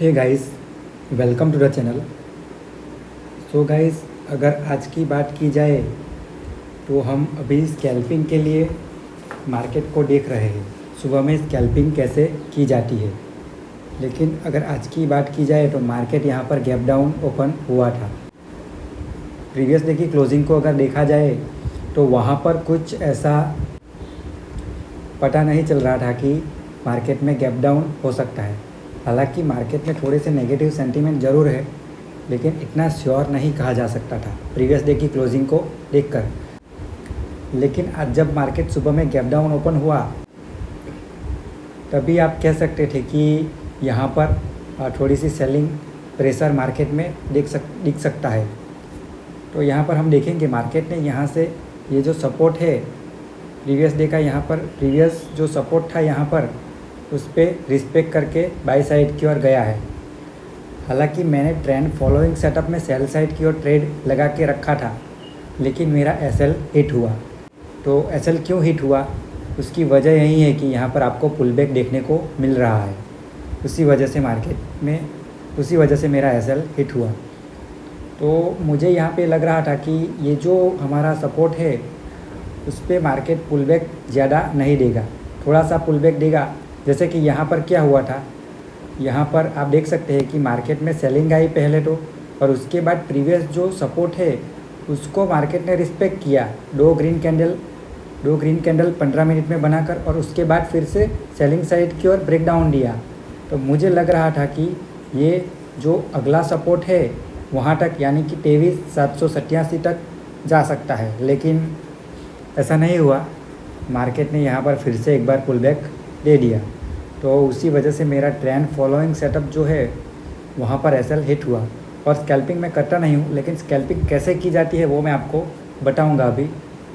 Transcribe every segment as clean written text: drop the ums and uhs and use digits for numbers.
Hey guys, welcome to the channel. So guys, अगर आज की बात की जाए तो हम अभी स्कैल्पिंग के लिए मार्केट को देख रहे हैं। सुबह में स्कैल्पिंग कैसे की जाती है, लेकिन अगर आज की बात की जाए तो मार्केट यहाँ पर गैप डाउन ओपन हुआ था। प्रीवियस डे की क्लोजिंग को अगर देखा जाए तो वहाँ पर कुछ ऐसा पता नहीं चल रहा था कि मार्केट में गैप डाउन हो सकता है। हालांकि मार्केट में थोड़े से नेगेटिव सेंटीमेंट ज़रूर है, लेकिन इतना श्योर नहीं कहा जा सकता था प्रीवियस डे की क्लोजिंग को देखकर। लेकिन आज जब मार्केट सुबह में गैप डाउन ओपन हुआ, तभी आप कह सकते थे कि यहाँ पर थोड़ी सी सेलिंग प्रेशर मार्केट में दिख सकता है। तो यहाँ पर हम देखेंगे मार्केट ने यहाँ से ये जो सपोर्ट है प्रीवियस डे का, यहाँ पर प्रीवियस जो सपोर्ट था यहाँ पर उस पर रिस्पेक्ट करके बाई साइड की ओर गया है। हालांकि मैंने ट्रेंड फॉलोइंग सेटअप में सेल साइड की ओर ट्रेड लगा के रखा था, लेकिन मेरा एसएल हिट हुआ। तो एसएल क्यों हिट हुआ, उसकी वजह यही है कि यहाँ पर आपको पुल बैक देखने को मिल रहा है। उसी वजह से मार्केट में उसी वजह से मेरा एसएल हिट हुआ। तो मुझे यहाँ पे लग रहा था कि ये जो हमारा सपोर्ट है उस पर मार्केट पुल बैक ज़्यादा नहीं देगा, थोड़ा सा पुल बैक देगा। जैसे कि यहाँ पर क्या हुआ था, यहाँ पर आप देख सकते हैं कि मार्केट में सेलिंग आई पहले तो, और उसके बाद प्रीवियस जो सपोर्ट है उसको मार्केट ने रिस्पेक्ट किया। दो ग्रीन कैंडल 15 मिनट में बनाकर, और उसके बाद फिर से सेलिंग साइड की ओर ब्रेक डाउन दिया। तो मुझे लग रहा था कि ये जो अगला सपोर्ट है वहाँ तक, यानी कि 23,787 तक जा सकता है, लेकिन ऐसा नहीं हुआ। मार्केट ने यहाँ पर फिर से एक बार पुल बैक दे दिया। तो उसी वजह से मेरा ट्रेंड फॉलोइंग सेटअप जो है वहाँ पर एसएल हिट हुआ। और स्कैल्पिंग मैं करता नहीं हूँ, लेकिन स्कैल्पिंग कैसे की जाती है वो मैं आपको बताऊँगा अभी।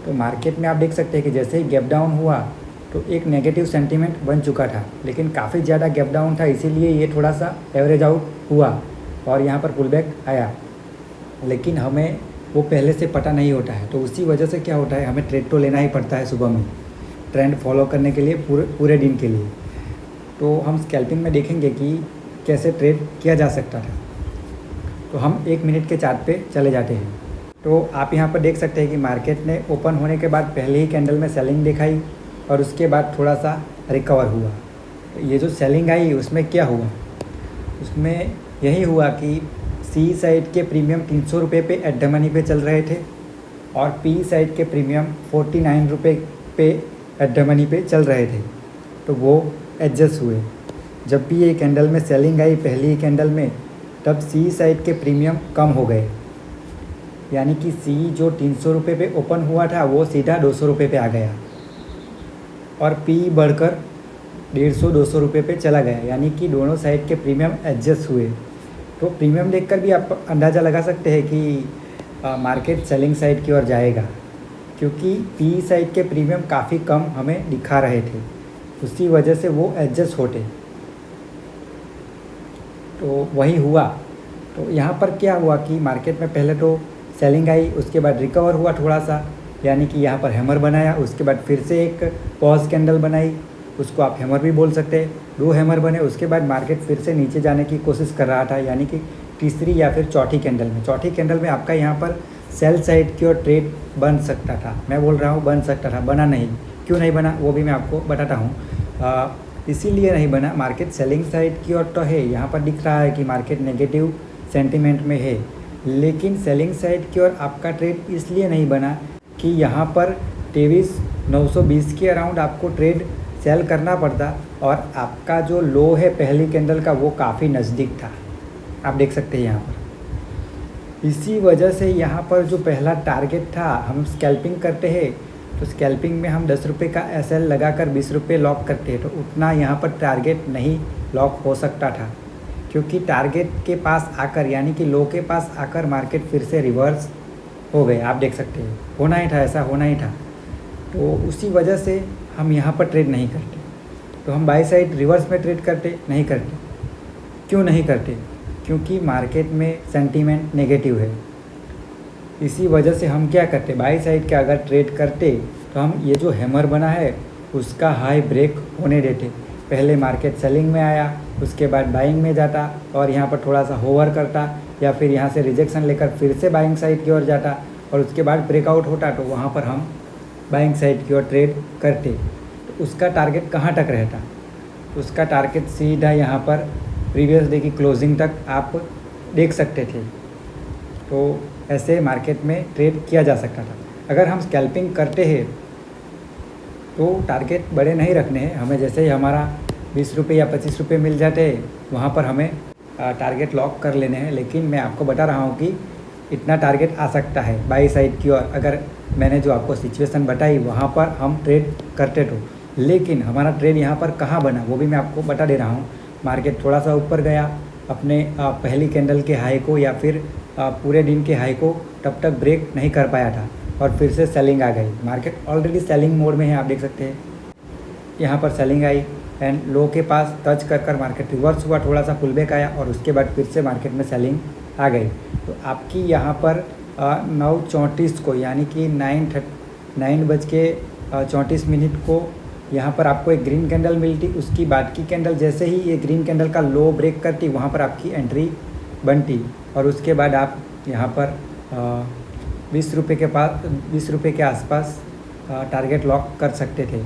तो मार्केट में आप देख सकते हैं कि जैसे ही गैप डाउन हुआ तो एक नेगेटिव सेंटीमेंट बन चुका था, लेकिन काफ़ी ज़्यादा गैप डाउन था, इसीलिए ये थोड़ा सा एवरेज आउट हुआ और यहाँ पर पुल बैक आया। लेकिन हमें वो पहले से पता नहीं होता है, तो उसी वजह से क्या होता है, हमें ट्रेड तो लेना ही पड़ता है सुबह में ट्रेंड फॉलो करने के लिए, पूरे दिन के लिए। तो हम स्कैल्पिंग में देखेंगे कि कैसे ट्रेड किया जा सकता था। तो हम 1 मिनट के चार्ट पे चले जाते हैं। तो आप यहाँ पर देख सकते हैं कि मार्केट ने ओपन होने के बाद पहले ही कैंडल में सेलिंग दिखाई और उसके बाद थोड़ा सा रिकवर हुआ। तो ये जो सेलिंग आई उसमें क्या हुआ, उसमें यही हुआ कि सी साइड के प्रीमियम 300 रुपये पे एट द मनी पे चल रहे थे, और पी साइड के प्रीमियम 49 रुपये पे एट द मनी पे चल रहे थे। तो वो एडजस्ट हुए। जब भी ये कैंडल में सेलिंग आई पहली ही कैंडल में, तब सी साइड के प्रीमियम कम हो गए, यानी कि सी जो 300 रुपये पे ओपन हुआ था वो सीधा 200 रुपये पे आ गया, और पी बढ़कर 150-200 रुपये पे चला गया, यानी कि दोनों साइड के प्रीमियम एडजस्ट हुए। तो प्रीमियम देखकर भी आप अंदाज़ा लगा सकते हैं कि मार्केट सेलिंग साइड की ओर जाएगा, क्योंकि पी साइड के प्रीमियम काफ़ी कम हमें दिखा रहे थे, उसी वजह से वो एडजस्ट होते। तो वही हुआ। तो यहाँ पर क्या हुआ कि मार्केट में पहले तो सेलिंग आई, उसके बाद रिकवर हुआ थोड़ा सा, यानी कि यहाँ पर हैमर बनाया, उसके बाद फिर से एक पॉज कैंडल बनाई, उसको आप हैमर भी बोल सकते हैं। 2 हैमर बने, उसके बाद मार्केट फिर से नीचे जाने की कोशिश कर रहा था, यानी कि तीसरी या फिर चौथी कैंडल में आपका यहाँ पर सेल साइड की ओर ट्रेड बन सकता था। मैं बोल रहा हूँ बन सकता था, बना नहीं। क्यों नहीं बना वो भी मैं आपको बताता हूँ। इसीलिए नहीं बना, मार्केट सेलिंग साइड की ओर तो है, यहाँ पर दिख रहा है कि मार्केट नेगेटिव सेंटीमेंट में है, लेकिन सेलिंग साइड की ओर आपका ट्रेड इसलिए नहीं बना कि यहाँ पर 23,920 के अराउंड आपको ट्रेड सेल करना पड़ता, और आपका जो लो है पहली कैंडल का वो काफ़ी नज़दीक था, आप देख सकते हैं यहाँ पर। इसी वजह से यहाँ पर जो पहला टारगेट था, हम स्कैल्पिंग करते हैं तो स्कैल्पिंग में हम 10 रुपये का एसएल लगाकर 20 रुपये लॉक करते हैं, तो उतना यहाँ पर टारगेट नहीं लॉक हो सकता था, क्योंकि टारगेट के पास आकर, यानी कि लो के पास आकर मार्केट फिर से रिवर्स हो गए। आप देख सकते हैं, होना ही था, ऐसा होना ही था। तो उसी वजह से हम यहाँ पर ट्रेड नहीं करते। तो हम बाई साइड रिवर्स में ट्रेड नहीं करते। क्यों नहीं करते, क्योंकि मार्केट में सेंटीमेंट नेगेटिव है। इसी वजह से हम क्या करते, बाई साइड का अगर ट्रेड करते तो हम ये जो हैमर बना है उसका हाई ब्रेक होने देते। पहले मार्केट सेलिंग में आया, उसके बाद बाइंग में जाता और यहाँ पर थोड़ा सा होवर करता, या फिर यहाँ से रिजेक्शन लेकर फिर से बाइंग साइड की ओर जाता और उसके बाद ब्रेकआउट होता, तो वहाँ पर हम बाइंग साइड की ओर ट्रेड करते। तो उसका टारगेट कहाँ तक रहता? उसका टारगेट सीधा यहाँ पर प्रीवियस डे की क्लोजिंग तक आप देख सकते थे। तो ऐसे मार्केट में ट्रेड किया जा सकता था। अगर हम स्कैल्पिंग करते हैं तो टारगेट बड़े नहीं रखने हैं हमें। जैसे ही हमारा 20 रुपये या 25 रुपये मिल जाते हैं, वहाँ पर हमें टारगेट लॉक कर लेने हैं। लेकिन मैं आपको बता रहा हूँ कि इतना टारगेट आ सकता है बाई साइड की ओर। अगर मैंने जो आपको सिचुएशन बताई वहाँ पर हम ट्रेड करते तो, लेकिन हमारा ट्रेड यहाँ पर कहाँ बना वो भी मैं आपको बता दे रहा हूँ। मार्केट थोड़ा सा ऊपर गया अपने पहली कैंडल के हाई को या फिर पूरे दिन के हाई को तब तक ब्रेक नहीं कर पाया था और फिर से सेलिंग आ गई। मार्केट ऑलरेडी सेलिंग मोड में है, आप देख सकते हैं। यहाँ पर सेलिंग आई एंड लो के पास टच कर मार्केट रिवर्स हुआ, थोड़ा सा पुल बैक आया और उसके बाद फिर से मार्केट में सेलिंग आ गई। तो आपकी यहाँ पर 9:34 को यानी कि 9:34 को यहाँ पर आपको एक ग्रीन कैंडल मिलती। उसकी बाद की कैंडल जैसे ही ये ग्रीन कैंडल का लो ब्रेक करती, वहाँ पर आपकी एंट्री बनती और उसके बाद आप यहाँ पर 20 रुपये के आसपास टारगेट लॉक कर सकते थे।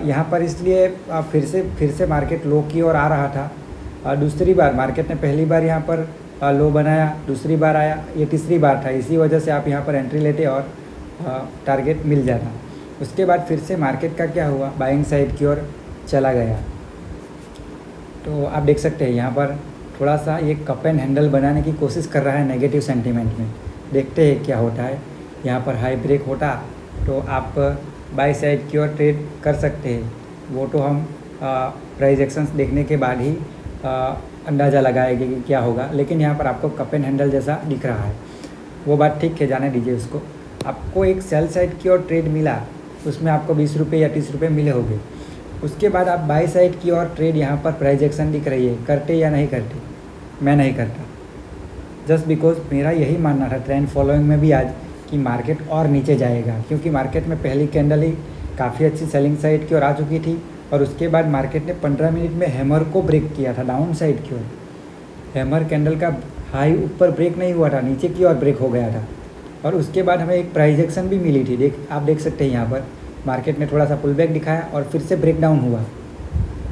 यहाँ पर इसलिए फिर से मार्केट लो की ओर आ रहा था। दूसरी बार मार्केट ने पहली बार यहाँ पर लो बनाया, दूसरी बार आया, ये तीसरी बार था। इसी वजह से आप यहाँ पर एंट्री लेते और टारगेट मिल जाता। उसके बाद फिर से मार्केट का क्या हुआ, बाइंग साइड की ओर चला गया। तो आप देख सकते हैं यहाँ पर थोड़ा सा ये कप एंड हैंडल बनाने की कोशिश कर रहा है नेगेटिव सेंटीमेंट में। देखते हैं क्या होता है। यहाँ पर हाई ब्रेक होता तो आप बाई साइड की ओर ट्रेड कर सकते हैं। वो तो हम प्राइस एक्शंस देखने के बाद ही अंदाज़ा लगाएंगे कि क्या होगा। लेकिन यहाँ पर आपको कप एंड हैंडल जैसा दिख रहा है, वो बात ठीक है, जाने दीजिए उसको। आपको एक सेल साइड की ओर ट्रेड मिला, उसमें आपको 20 रुपये या 30 रुपये मिले होंगे। उसके बाद आप बाई साइड की ओर ट्रेड, यहाँ पर प्राइस एक्शन दिख रही है, करते या नहीं करते? मैं नहीं करता, जस्ट बिकॉज मेरा यही मानना था ट्रेंड फॉलोइंग में भी आज कि मार्केट और नीचे जाएगा, क्योंकि मार्केट में पहली कैंडल ही काफ़ी अच्छी सेलिंग साइड की ओर आ चुकी थी और उसके बाद मार्केट ने 15 मिनट में हैमर को ब्रेक किया था डाउन साइड की ओर। हैमर कैंडल का हाई ऊपर ब्रेक नहीं हुआ था, नीचे की ओर ब्रेक हो गया था और उसके बाद हमें एक प्राइस एक्शन भी मिली थी। आप देख सकते हैं यहाँ पर मार्केट ने थोड़ा सा पुल बैक दिखाया और फिर से ब्रेक डाउन हुआ,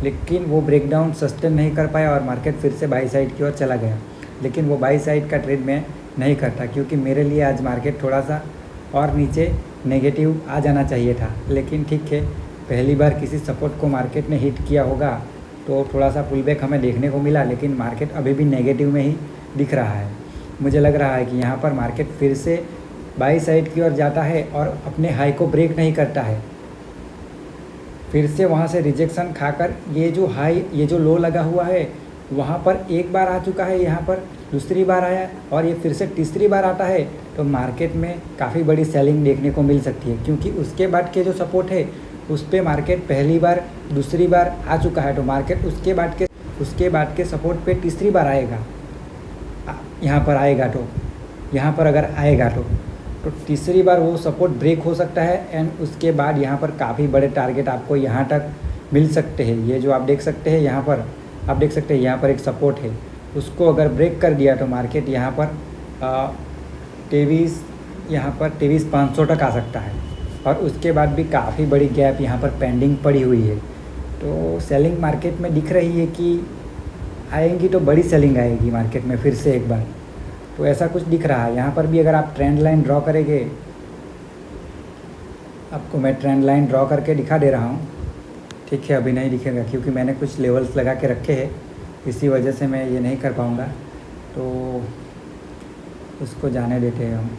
लेकिन वो ब्रेक डाउन सस्टेन नहीं कर पाया और मार्केट फिर से बाई साइड की ओर चला गया। लेकिन वो बाई साइड का ट्रेड मैं नहीं करता, क्योंकि मेरे लिए आज मार्केट थोड़ा सा और नीचे नेगेटिव आ जाना चाहिए था। लेकिन ठीक है, पहली बार किसी सपोर्ट को मार्केट ने हिट किया होगा तो थोड़ा सा पुल बैक हमें देखने को मिला, लेकिन मार्केट अभी भी नेगेटिव में ही दिख रहा है। मुझे लग रहा है कि यहाँ पर मार्केट फिर से बाई साइड की ओर जाता है और अपने हाई को ब्रेक नहीं करता है। फिर से वहाँ से रिजेक्शन खाकर ये जो हाई, ये जो लो लगा हुआ है वहाँ पर एक बार आ चुका है, यहाँ पर दूसरी बार आया और ये फिर से तीसरी बार आता है, तो मार्केट में काफ़ी बड़ी सेलिंग देखने को मिल सकती है। क्योंकि उसके बाद के जो सपोर्ट है उस पर मार्केट पहली बार दूसरी बार आ चुका है, तो मार्केट उसके बाद के सपोर्ट पे तीसरी बार आएगा। यहाँ पर आएगा तो, यहाँ पर अगर आएगा तो तीसरी बार वो सपोर्ट ब्रेक हो सकता है एंड उसके बाद यहाँ पर काफ़ी बड़े टारगेट आपको यहाँ तक मिल सकते हैं। ये जो आप देख सकते हैं यहाँ पर, आप देख सकते हैं यहाँ पर एक सपोर्ट है, उसको अगर ब्रेक कर दिया तो मार्केट यहाँ पर 23,500 तक आ सकता है और उसके बाद भी काफ़ी बड़ी गैप यहाँ पर पेंडिंग पड़ी हुई है। तो सेलिंग मार्केट में दिख रही है कि आएंगी तो बड़ी सेलिंग आएगी मार्केट में फिर से एक बार, तो ऐसा कुछ दिख रहा है। यहाँ पर भी अगर आप ट्रेंड लाइन ड्रॉ करेंगे, आपको मैं ट्रेंड लाइन ड्रॉ करके दिखा दे रहा हूँ। ठीक है, अभी नहीं दिखेगा क्योंकि मैंने कुछ लेवल्स लगा के रखे हैं, इसी वजह से मैं ये नहीं कर पाऊँगा, तो उसको जाने देते हैं हम,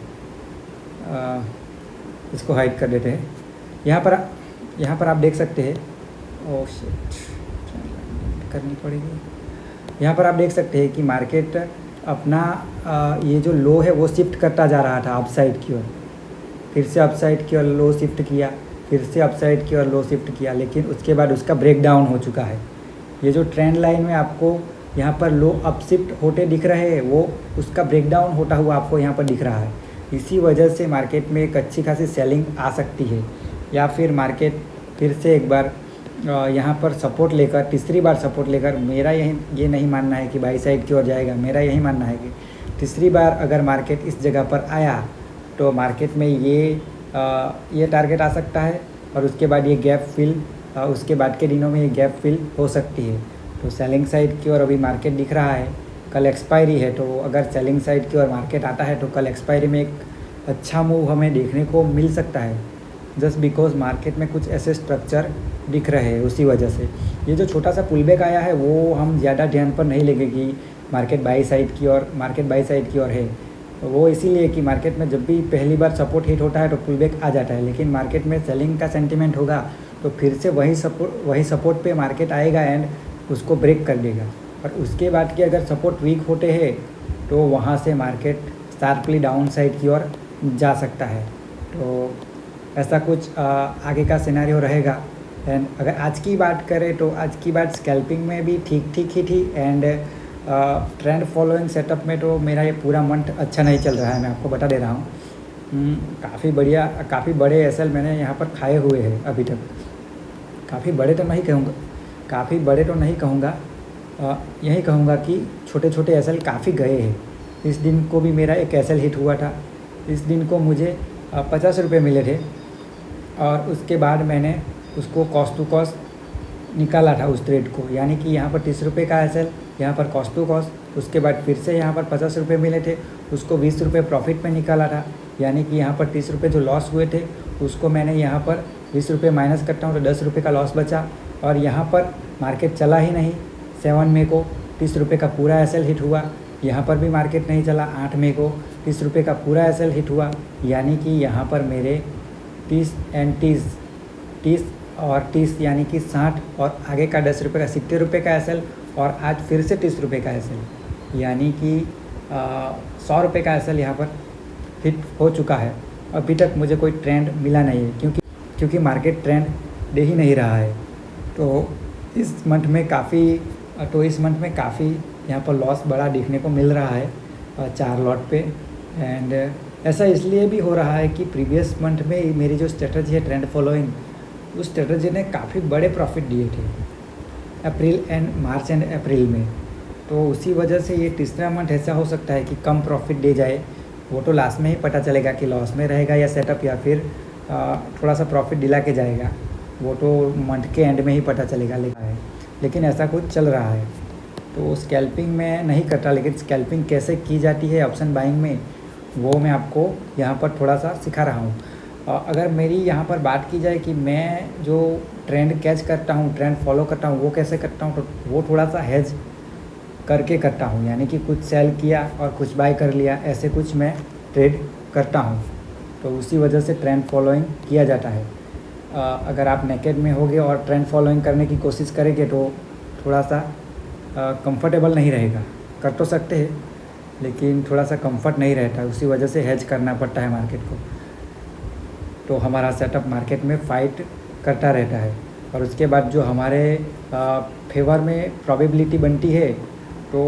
इसको हाइड कर देते हैं। यहाँ पर आप देख सकते हैं, ओह शिट, करनी पड़ेगी। यहाँ पर आप देख सकते हैं कि मार्केट अपना ये जो लो है वो शिफ्ट करता जा रहा था अपसाइड की ओर, फिर से अपसाइड की ओर लो शिफ्ट किया, फिर से अपसाइड की ओर लो शिफ्ट किया, लेकिन उसके बाद उसका ब्रेक डाउन हो चुका है। ये जो ट्रेंड लाइन में आपको यहाँ पर लो अप शिफ्ट होते दिख रहे हैं, वो उसका ब्रेक डाउन होता हुआ आपको यहाँ पर दिख रहा है। इसी वजह से मार्केट में एक अच्छी खासी सेलिंग आ सकती है, या फिर मार्केट फिर से एक बार यहाँ पर सपोर्ट लेकर, तीसरी बार सपोर्ट लेकर, मेरा ये नहीं मानना है कि बाई साइड की ओर जाएगा, मेरा यही मानना है कि तीसरी बार अगर मार्केट इस जगह पर आया तो मार्केट में ये टारगेट आ सकता है और उसके बाद ये गैप फिल, उसके बाद के दिनों में ये गैप फिल हो सकती है। तो सेलिंग साइड की ओर अभी मार्केट दिख रहा है, कल एक्सपायरी है, तो अगर सेलिंग साइड की ओर मार्केट आता है तो कल एक्सपायरी में एक अच्छा मूव हमें देखने को मिल सकता है, जस्ट बिकॉज मार्केट में कुछ ऐसे स्ट्रक्चर दिख रहे हैं। उसी वजह से ये जो छोटा सा पुलबैक आया है वो हम ज़्यादा ध्यान पर नहीं लेंगे कि मार्केट बाई साइड की ओर है। तो वो इसीलिए कि मार्केट में जब भी पहली बार सपोर्ट हिट होता है तो पुलबैक आ जाता है, लेकिन मार्केट में सेलिंग का सेंटीमेंट होगा तो फिर से वही सपोर्ट पे मार्केट आएगा एंड उसको ब्रेक कर देगा। और उसके बाद के अगर सपोर्ट वीक होते हैं तो वहाँ से मार्केट शार्पली डाउन साइड की ओर जा सकता है। तो ऐसा कुछ आगे का सिनेरियो रहेगा। एंड अगर आज की बात करें तो आज की बात स्कैल्पिंग में भी ठीक ही थी एंड ट्रेंड फॉलोइंग सेटअप में तो मेरा ये पूरा मंथ अच्छा नहीं चल रहा है, मैं आपको बता दे रहा हूँ। काफ़ी बड़े एसएल मैंने यहाँ पर खाए हुए हैं अभी तक। काफ़ी बड़े तो नहीं कहूँगा, यही कहूँगा कि छोटे छोटे एसएल काफ़ी गए हैं। इस दिन को भी मेरा एक एसएल हिट हुआ था, इस दिन को मुझे 50 रुपये मिले थे और उसके बाद मैंने उसको कॉस्ट टू कॉस्ट निकाला था उस ट्रेड को, यानी कि यहाँ पर 30 रुपये का एसएल, यहाँ पर कॉस्ट टू कॉस्ट, उसके बाद फिर से यहाँ पर 50 रुपये मिले थे, उसको 20 रुपये प्रॉफिट में निकाला था, यानी कि यहाँ पर 30 रुपये जो लॉस हुए थे उसको मैंने यहाँ पर 20 रुपये माइनस करता हूँ तो 10 रुपये का लॉस बचा। और यहाँ पर मार्केट चला ही नहीं, 7 मई को 30 रुपये का पूरा एसएल हिट हुआ, यहाँ पर भी मार्केट नहीं चला, 8 मई को 30 रुपये का पूरा एसएल हिट हुआ, यानी कि यहाँ पर मेरे 30 और 30 यानी कि 60 और आगे का 10 रुपये का 70 रुपये का एसएल और आज फिर से 30 रुपये का एसएल, यानी कि 100 रुपये का एसएल यहाँ पर हिट हो चुका है। अभी तक मुझे कोई ट्रेंड मिला नहीं है क्योंकि मार्केट ट्रेंड दे ही नहीं रहा है। तो इस मंथ में काफ़ी यहाँ पर लॉस बड़ा देखने को मिल रहा है 4 लॉट पे। एंड ऐसा इसलिए भी हो रहा है कि प्रीवियस मंथ में मेरी जो स्ट्रेटजी है ट्रेंड फॉलोइंग, उस स्ट्रेटजी ने काफ़ी बड़े प्रॉफिट दिए थे मार्च एंड अप्रैल में। तो उसी वजह से ये तीसरा मंथ ऐसा हो सकता है कि कम प्रॉफिट दे जाए, वो तो लास्ट में ही पता चलेगा कि लॉस में रहेगा या सेटअप या फिर थोड़ा सा प्रॉफिट दिला के जाएगा, वो तो मंथ के एंड में ही पता चलेगा। लेकिन ऐसा कुछ चल रहा है। तो स्कैल्पिंग मैं नहीं करता, लेकिन स्कैल्पिंग कैसे की जाती है ऑप्शन बाइंग में वो मैं आपको यहाँ पर थोड़ा सा सिखा रहा हूँ। अगर मेरी यहाँ पर बात की जाए कि मैं जो ट्रेंड कैच करता हूँ, ट्रेंड फॉलो करता हूँ, वो कैसे करता हूँ, तो वो थोड़ा सा हेज करके करता हूँ, यानी कि कुछ सेल किया और कुछ बाय कर लिया, ऐसे कुछ मैं ट्रेड करता हूँ। तो उसी वजह से ट्रेंड फॉलोइंग किया जाता है। अगर आप नेकेड में होगे और ट्रेंड फॉलोइंग करने की कोशिश करेंगे तो थोड़ा सा कंफर्टेबल नहीं रहेगा। कर तो सकते हैं लेकिन थोड़ा सा कंफर्ट नहीं रहता, उसी वजह से हेज करना पड़ता है मार्केट को। तो हमारा सेटअप मार्केट में फ़ाइट करता रहता है और उसके बाद जो हमारे फेवर में प्रोबेबिलिटी बनती है तो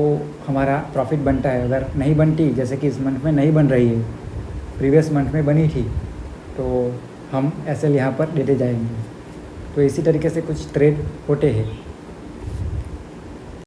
हमारा प्रॉफिट बनता है। अगर नहीं बनती, जैसे कि इस मंथ में नहीं बन रही है, प्रीवियस मंथ में बनी थी, तो हम एसएल यहाँ पर देते जाएंगे। तो इसी तरीके से कुछ ट्रेड होते हैं।